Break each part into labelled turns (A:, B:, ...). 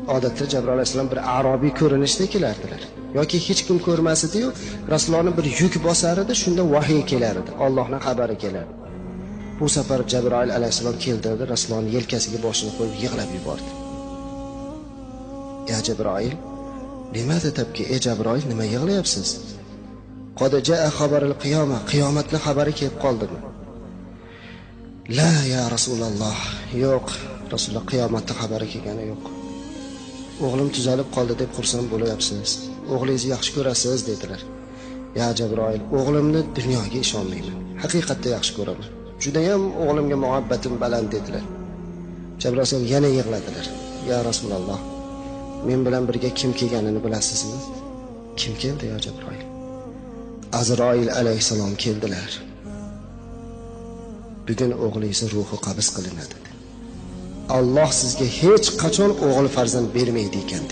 A: Odatda Jabroil alayhissalom bir arobiy ko'rinishda kelardilar. Yoki hech kim ko'rmasdi-yu, Rasulullohni bir yuk bosar edi, shunda vahiy kelar edi, Allohning xabari kelardi. Bu safar Jabroil alayhissalom keldi, Rasulullohning yelkasiga boshini qo'yib yig'lab yubordi. Ya Jabroil, nimada tabki? Ey Jabroil, nima yig'layapsiz? Qad jaa xabarul qiyoma, qiyomatning xabari kelib qoldimi? La ya Rasululloh, yo'q, Rasululloh qiyomatning xabari kelgani yo'q. O'g'lim tuzalib qoldi deb xursand bo'lyapsiz. O'g'lingizni yaxshi ko'rasiz dedilar. Ya Jabroil, o'g'limni dunyoga ishonmayman. Haqiqatda yaxshi ko'raman. Juda ham o'g'limga muhabbatim baland dedilar. Jabroil yana yig'ladilar. Ya Rasululloh, men bilan birga kim kelganini bilasizmi? Kim keldi ya Jabroil? Azroil alayhisalom keldilar. Bugun o'g'lingiz ruhi qabz qilinadi. Alloh sizga hech qachon o'g'il farzand bermaydi ekan.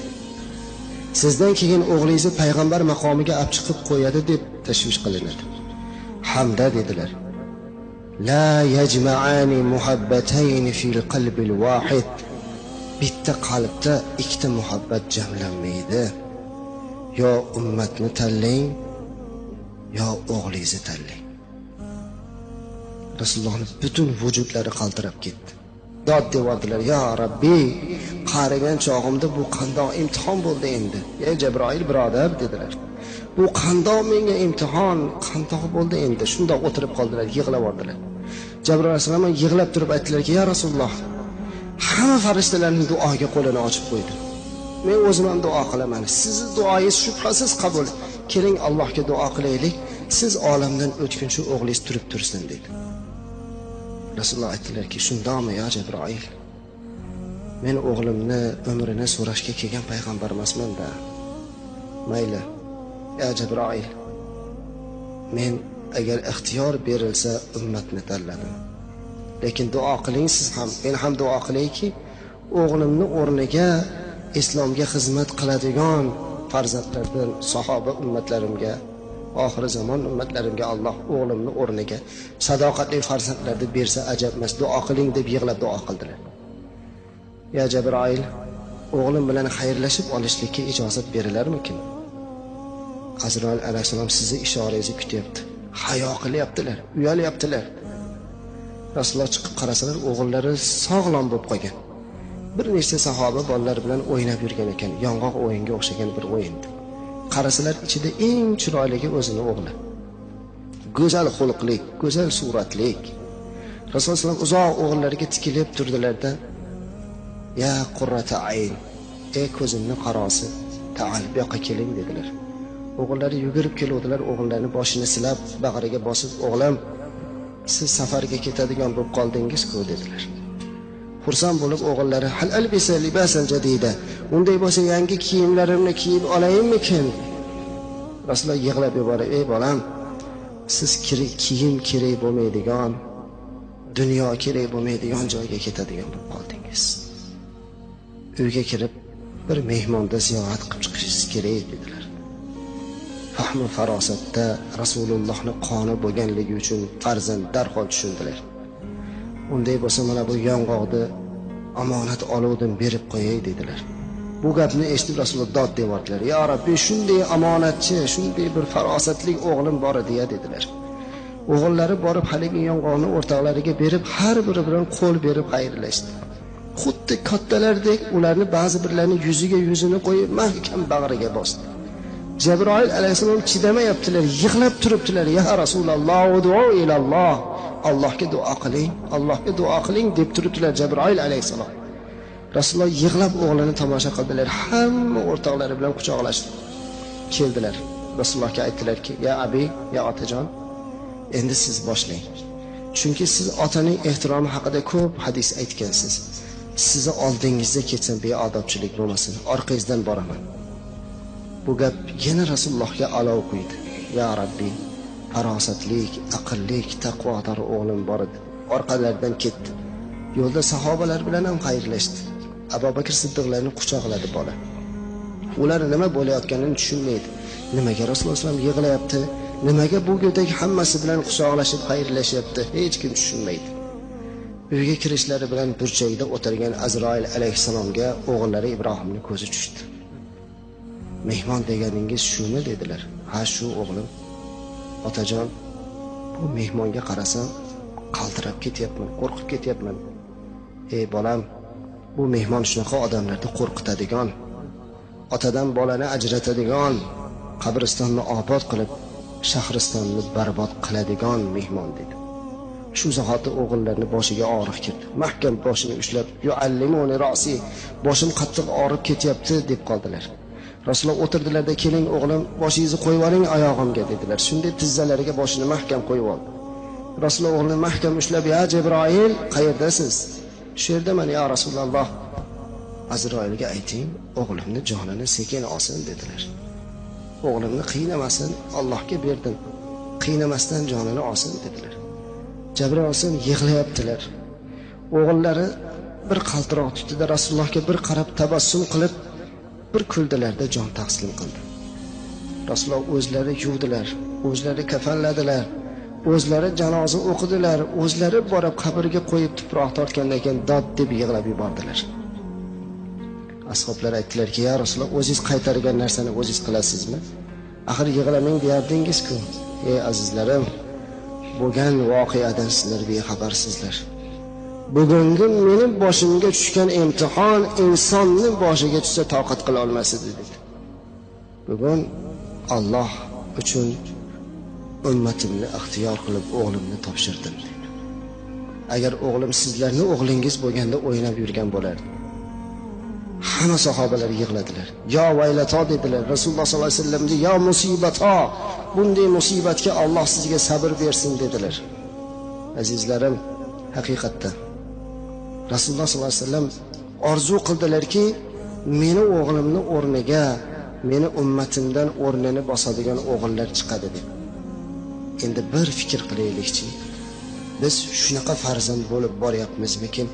A: Sizdan keyin o'g'lingizni payg'ambar maqomiga olib chiqib qo'yadi deb tashvish qilinadi. Hamda dedilar. La yajma'ani muhabbatayn fil qalbil wahid. Bitta qalbda ikkita muhabbat jamlanmaydi. Yo ummatni tanlang, yo o'g'lingizni tanlang. Rasulullohning butun vujudlari qaltirab ketdi. Dod devordilar, ya Rabbiy, qarigan chog'imda bu qandoq imtihon bo'ldi endi. Ey Jabroil birodar dedilar. Bu qandoq menga imtihon, qandoq bo'ldi endi. Shundoq o'tirib qoldilar, yig'lab ordilar. Jabroil alayhisalom yig'lab turib aytdilarki, ya Rasululloh, hamma farishtalarning duoga qo'lini ochib qo'ydi. Men o'zim ham duo qilaman. Sizning duoyingiz shubhasiz qabul. Keling Allohga duo qilaylik. Siz olamdan o'tguncha o'g'lingiz turib tursin dedi. Rasululloh aytdilarki, shundami ya Jabroil? Men o'g'limni umrini so'rashga kelgan payg'ambar emasman-da. Mayli, ya Jabroil. Men agar ixtiyor berilsa ummatni tanladim. Lekin duo qiling siz ham, men ham duo qilayki, o'g'limni o'rniga islomga xizmat qiladigan farzandlardan sahoba ummatlarimga, oxir zamon ummatlarimga Alloh o'g'limni o'rniga sadoqatli farzandlarni bersa ajab emas. Duo qiling deb yig'lab duo qildilar. Ya Jabroil, o'g'lim bilan xayrlashib olishlikka ijozat berilarmikin? Azroil alayhisalom sizni ishorangizni kutyapti. Hayo qilyaptilar, uyalyaptilar. Rasululloh chiqib qarasalar, o'g'illari sog'lom bo'lib qolgan. Bir nechta sahoba bolalar bilan o'ynab yurgan ekan, yong'oq o'yinga o'xshagan bir o'yindi. Qarasalar ichida eng chiroyligi o'zini o'g'li. Go'zal xulqlik, go'zal suratlik. Rasululloh uzoq o'g'illariga tikilib turdilarda, "Ya qurrata ayn, ey ko'zimning qarosi, ta'al bu yoqqa keling" dedilar. O'g'illari yugurib keluvdilar, o'g'illarini boshini silab, bag'riga bosib, "O'g'lim, siz safarga ketadigan bo'lib qoldingiz-ku" dedilar. Xursand bo'lib o'g'illari "Hal albisa libasan jadida, unday bo'lsa yangi kiyimlarimni kiyib olayimmikin?" Rasululloh yig'lab yuborib, "Ey bolam, siz kiyim kerak bo'lmaydigan, dunyo kerak bo'lmaydigan joyga ketadigan bo'lib qoldingiz. Uyga kirib bir mehmonda ziyorat qilib chiqishingiz kerak" dedilar. Fahmi farosatda Rasulullohning qoni bo'lganligi uchun farzand darhol tushundilar. Unday bo'lsa mana bu yong'oqni omonat oluvdim berib qo'yay dedilar. Bu gapni eshitib Rasululloh dod devordilar. "Ya Rabbiy, shunday omonatchi, shunday bir farosatli o'g'lim bor edi" dedilar. O'g'illari borib haligi yong'oqni o'rtoqlariga berib, har biri bilan qo'l berib xayrlashdi. Xuddi kattalardek ularni ba'zi birlarning yuzini qo'yib mahkam bag'riga bosdi. Jabroil alayhisalom chidamayaptilar, yig'lab turibdilar. "Ya Rasululloh, duo ilalloh, Allohga duo qiling, Allohga duo qiling" deb turibdilar Jabroil alayhisalom. Rasululloh yig'lab o'g'lini tomosha qildilar. Hamma o'rtoqlari bilan quchoqlashib keldilar. Rasulullohga aytdilarki, "Ya abi, ya otajon, endi siz boshlang. Chunki siz otaning ehtiromi haqida ko'p hadis aytgansiz. Sizni oldingizda ketsam beodobchilik bo'lmasin, orqangizdan boraman." Bu gap yana Rasulullohga olov quydi. "Ya Rabbiy, farosatlik, aqllik, taqvodor o'g'lim bor edi." Orqalaridan ketdi. Yo'lda sahobalar bilan ham xayrlashdi. Abu Bakr Siddiqlarni quchoqladi bola. Ular nima bo'layotganini tushunmaydi. Nimaga Rasululloh sollallohu alayhi vasallam yig'layapti? Nimaga bu go'dagi hammasi bilan quchoqlashib xayrlashyapti? Hech kim tushunmaydi. Uyga kirishlari bilan burchakda o'tirgan Azroil alayhissalomga o'g'illari Ibrohimning ko'zi tushdi. Mehmon deganingiz shumi dedilar. Ha, shu o'g'lim. Otajon, bu mehmonga qarasam qaltirab ketyapman, qo'rqib ketyapman. Ey bolam, bu mehmon shunaqa odamlarni qo'rqitadigan, otadan bolani ajratadigan, qabristonni obod qilib, shahristonni barbod qiladigan mehmon dedi. Shu zahoti o'g'illarning boshiga og'riq kirdi. Mahkam boshini ushlab, "Yuallimuni ra'si", boshim qattiq og'rib ketyapti deb qoldilar. Rasululloh o'tirdilarda, "Keling o'g'lim, boshingizni qo'yib oling oyog'imga" dedilar. Shunday tizzalariga boshini mahkam qo'yib oldi. Rasululloh o'g'lini mahkam ushlab, "Ya Jibroil, qayerdasiz?" "Shu yerdaman ya Rasululloh." "Azroilga ayting, o'g'limni jonini sekin olsin" dedilar. "O'g'limni qiynamasin, Allohga berdim. Qiynamasdan jonini olsin" dedilar. Jabroil olsin yig'layaptilar. O'g'illari bir qaltiroq tutdi-da Rasulullohga bir qarab tabassum qilib bir kuldilarda jon taqsim qildi. Rasululloh o'zlari yuvdilar, o'zlari kafanladilar, o'zlari janoza o'qidilar, o'zlari borib qabrga qo'yib tuproq tortgandan keyin dod deb yig'lab yubordilar. Ashoblar aytdilarki, "Ya Rasululloh, o'zingiz qaytargan narsani o'zingiz qilasizmi? Axir yig'lamang deyardingiz-ku." Ey azizlarim, bo'lgan voqeadan sizlar bexabarsizlar. Bugungi mening boshimga tushgan imtihon insonning boshiga tushsa toqat qila olmas edi dedi. Bugun Alloh uchun ummatimni ixtiyor qilib o'g'limni topshirdim dedi. Agar o'g'lim sizlarning o'g'lingiz bo'lganda o'ynab yurgan bo'lardi. Hamma sahobalar yig'ladilar. "Yo vaylato" dedilar. Rasululloh sollallohu alayhi vasallamga "Yo musibato, bunday musibatga Alloh sizga sabr bersin" dedilar. Azizlarim, haqiqatda Rasululloh sollallohu alayhi vasallam orzu qildilarki, meni o'g'limni o'rniga, meni ummatimdan o'rnini bosadigan o'g'illar chiqadi deb. Endi bir fikr qilaylikchi. Biz shunaqa farzand bo'lib boryapmizmikin?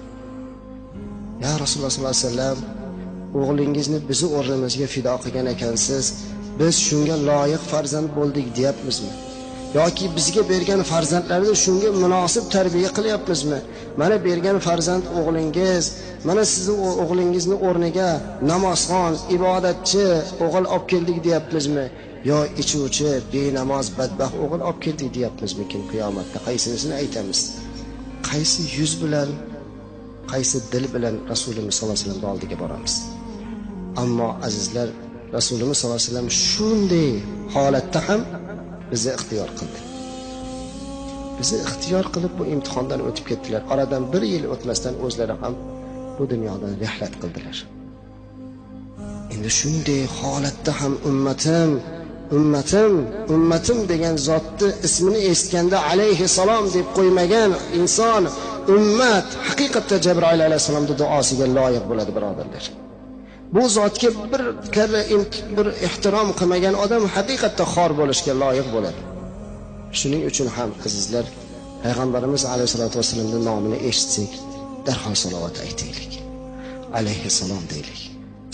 A: Ya Rasululloh sollallohu alayhi vasallam, o'g'lingizni bizni o'rnimizga fido qilgan ekansiz, biz shunga loyiq farzand bo'ldik deyapmizmi? Yoki bizga bergan farzandlarni shunga munosib tarbiya qilyapmizmi? Mana bergan farzand o'g'lingiz, mana sizning o'g'lingizni o'rniga namozxon, ibodatchi o'g'il olib keldik deyapmizmi? Yo ichuvchi, benamoz, badbaxt o'g'il olib keldik deyapmizmikin qiyomatda? Qaysinisini aytamiz? Qaysi yuz bilan, qaysi dil bilan Rasululloh sollallohu alayhi vasallam oldiga boramiz? Ammo azizlar, Rasululloh sollallohu alayhi vasallam shunday holatda ham bizni ixtiyor qildi. Bizni ixtiyor qilib bu imtihondan o'tib ketdilar. Oradan 1 yil o'tmasdan o'zlari ham bu dunyodan rihlat qildilar. Endi shunday holatda ham ummatim degan zotni ismini eshitganda alayhissalom deb qo'ymagan inson, ummat haqiqatda Jabroil alayhissalomning duosiga loyiq bo'ladi, birodarlar. Bu zotga bir karra bir ehtirom qilmagan odam haqiqatda xor bo'lishga loyiq bo'ladi. Shuning uchun ham azizlar, payg'ambarimiz alayhisolatu vasallamning nomini eshitsak, darhol salovat aytaylik. Alayhissalom deylik.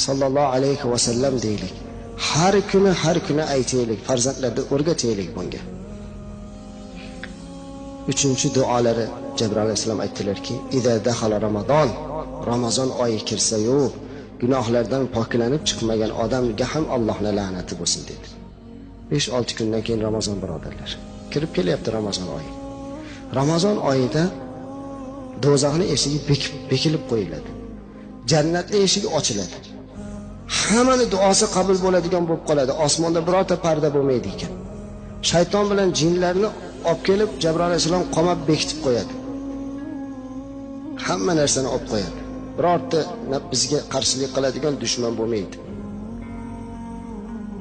A: Sallallohu alayhi vasallam deylik. Har kuni aytaylik, farzandlarga o'rgataylik bunga. 3-duolari Jabroil alayhissalom aytdilarki, "Iza dakhala Ramazon oyi kirsa-yu, gunohlardan poklanib chiqmagan odamga ham Allohning la'nati bo'lsin" dedi. 5-6 kundan keyin Ramazon, birodarlar. Kirib kelyapti Ramazon oyi. Ramazon oyida do'zaxning eshigi bekilib qo'yiladi. Jannatning eshigi ochiladi. Hammaning duosi qabul bo'ladigan bo'lib qoladi. Osmonda birorta parda bo'lmaydi ekan. Shayton bilan jinlarni olib kelib Jabroil alayhisalom qamab bekitib qo'yadi. Hamma narsani olib qo'yadi. Birorta bizga qarshilik qiladigan dushman bo'lmaydi.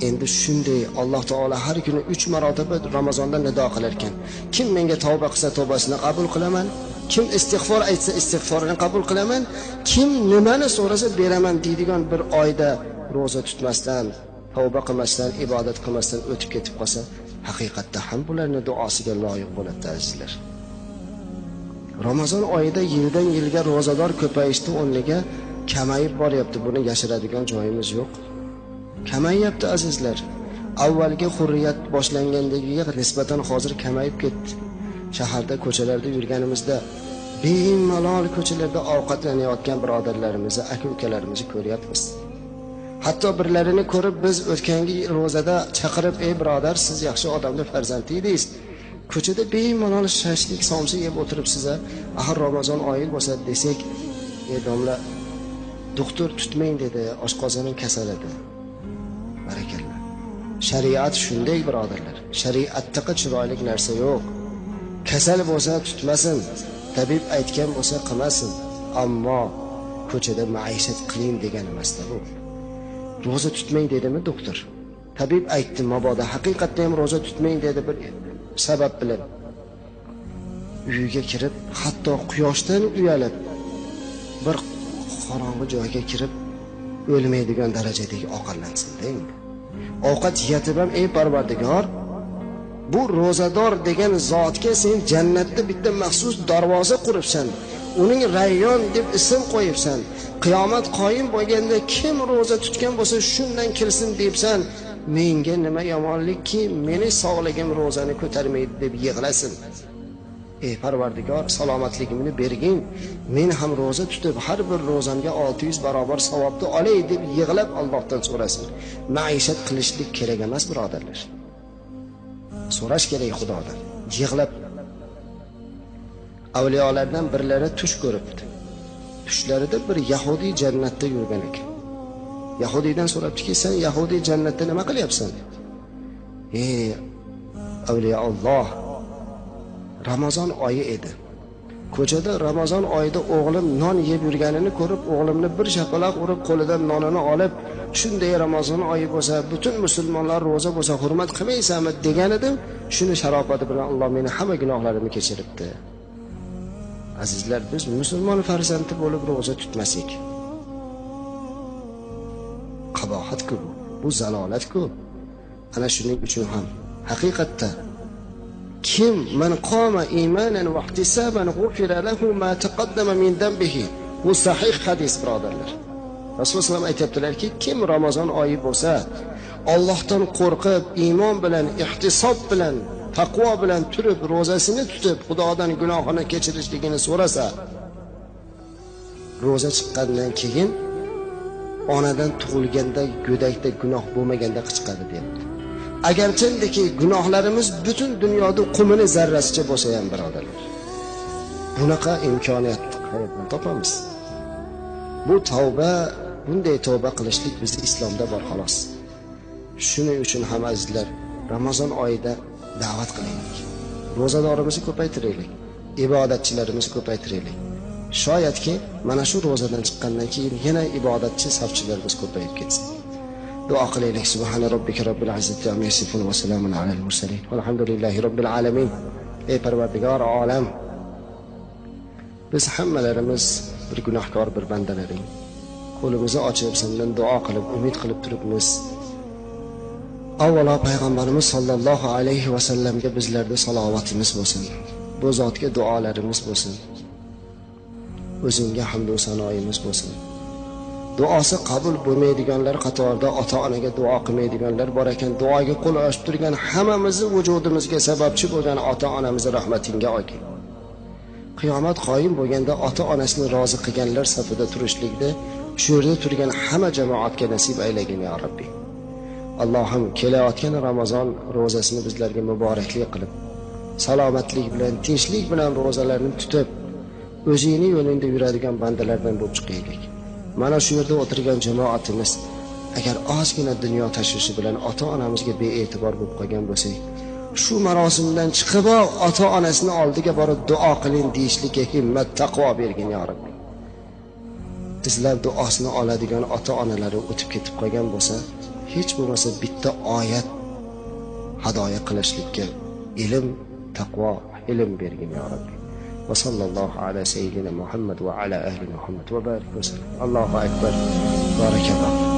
A: Endi shunday Alloh taolo har kuni 3 marotaba Ramazonda nido qilar ekan. Kim menga tavba qilsa tavbasini qabul qilaman, kim istig'for aytsa istig'forini qabul qilaman, kim nimani so'rasa beraman deydigan bir oyda roza tutmasdan, tavba qilmasdan, ibodat qilmasdan o'tib ketib qolsa, haqiqatda ham bularning duosiga loyiq bo'ladi azizlar. Ramazon oyida yildan yilga rozador ko'payishdi, o'rniga kamayib boryapti. Buni yashiradigan joyimiz yo'q. Kamayyapti azizlar. Avvalgi hurriyat boshlangandagiga nisbatan hozir kamayib ketdi. Shaharda, ko'chalarda yurganimizda bemalol ko'chalarda ovqatlanayotgan birodarlarimizni, aka-ukalarimizni ko'ryapmiz. Hatto birlarini ko'rib biz o'tgangi ro'zada chaqirib, "Ey birodar, siz yaxshi odamning farzandi edingiz. Ko'chada bemalol shashlik somsa yeb o'tiribsiz-a? Axir Ramazon oyi bo'lsa" desak, "Ey domla, doktor tutmang dedi, oshqozonim kasal edi." Barakalloh. Shariat shunday birodarlar. Shariatda chiroyli narsa yo'q. Kasal bo'lsa tutmasin, tabib aytgan bo'lsa qilmasin, ammo ko'chada maishat qiling degan emasda bu. Roza tutmang dedimi doktor? Tabib aytdi, mabodo haqiqatda ham roza tutmang dedi bir sabab bilan. Uyiga kirib, hatto quyoshdan uyalib, bir qorong'i joyga kirib o'lmaydigan darajadagi ovqatlansin-da endi. Ovqat yetib ham, "Ey Parvardigor, bu ro'zador degan zotga sen jannatda bitta maxsus darvoza quribsan. Uning Rayyon deb ism qo'yibsan. Qiyomat qoyim bo'lganda kim ro'za tutgan bo'lsa shundan kirsin debsan. Menga nima yomonlikki, meni sog'ligim ro'zani ko'tarmaydi" deb yig'lasin. "Ey Parvardigor, salomatligimni bergin. Men ham ro'za tutib, har bir ro'zamga 600 barobar savobni olay" deb yig'lab Allohdan so'rasin. Maishat qilishlik kerak emas, birodarlar. So'rash kerak Xudodan. Yig'lab. Avliyolardan birlari tush ko'ribdi. Tushlarida bir yahudi jannatda yurgan ekan. Yahudiydan so'rabdiki, "Sen yahudi jannatda nima qilyapsan?" "Ey avliyo Alloh, Ramazon oyi edi. Ko'chada Ramazon oyida o'g'lim non yeb yurganini ko'rib, o'g'limni bir shapaloq urib, qo'lidan nonini olib, shunday Ramazon oyi bo'lsa, butun musulmonlar roza bo'lsa hurmat qilmaysanmi degan edim. Shuni sharofati bilan Alloh meni hamma gunohlarimni kechiribdi." Azizlar, biz musulmon farzandi bo'lib roza tutmasak, qabohat-ku, bu zalolat-ku. Ana shuning uchun ham haqiqatda kim man qoma imanan va ihtisaban g'ufira lahu ma taqaddama min dambihi. Bu sahih hadis, birodarlar. Rasululloh sollallohu alayhi aytibdilarki, kim Ramazon oyi bo'lsa, Allohdan qo'rqib, iymon bilan, ihtisob bilan, taqvo bilan turib, ro'zasini tutib, Xudodan gunohini kechirishligini so'rasa, ro'za chiqqandan keyin onadan tug'ilganda go'dakda gunoh bo'lmaganda chiqadi deyapti. Agarchindaki gunohlarimiz butun dunyoda qumini zarrasicha bo'lsa ham, birodarlar, bunaqa imkoniyat qayerdan topamiz? Bu tavba, bunday tavba qilishlik bizning islomda bor xolos. Shuning uchun ham azizlar, Ramazon oyida da'vat qilaylik. Ro'zadorimizni ko'paytiraylik, ibodatchilarimizni ko'paytiraylik. Shoyatki mana shu ro'zadan chiqqandan keyin yana ibodatchi safchilarimiz ko'payib ketsin. Duo qilaylik. Subhana robbika robbil izzati amma yasifun va salamun alal mursalin. Alhamdulillahi robbil alamin. Ey Parvardigor olam, biz hammalarimiz bir gunohkor, bir bandalaring. Qo'limizni ochib sendan duo qilib, umid qilib turibmiz. Avvalo payg'ambarimiz sollallohu alayhi va sallamga bizlarda salovatimiz bo'lsin. Bu zotga duolarimiz bo'lsin. O'zingga hamd va sanoyimiz bo'lsin. Duosi qabul bo'lmaydiganlar qatorida ota-onaga duo qilmaydiganlar bor ekan. Duoga qo'l ochib turgan hammamizni vujudimizga sababchi bo'lgan ota-onamizni rahmatingga olgin. Qiyomat qoyim bo'lganda ota-onasini rozi qilganlar safida turishlikda shu yerda turgan hamma jamoatga nasib aylagin ya Rabbi. Allohim, kelayotgan Ramazon ro'zasini bizlarga muboraklik qilib, salomatlik bilan, tinchlik bilan ro'zalarni tutib, o'zingning yo'lingda yuradigan bandalardan bo'lib chiqaylik. Mana shu yerda o'tirgan jamoatimiz agar ozgina dunyo tashvishi bilan ota-onamizga bee'tibor bo'lib qolgan bo'lsak, shu marosimdan chiqib ota-onasini oldiga borib duo qiling deyishlikka himmat, taqvo bergin ya Rabbi. Sizlar duosini oladigan ota-onalari o'tib ketib qolgan bo'lsa, hech bo'lmasa bitta oyat hadoya qilishlikka ilm, taqvo, ilm bergin ya Rabbi. Va sallallohu ala sayyidina Muhammad va ala ahli Muhammad va barik va sallam. Allohu akbar. Barakalloh.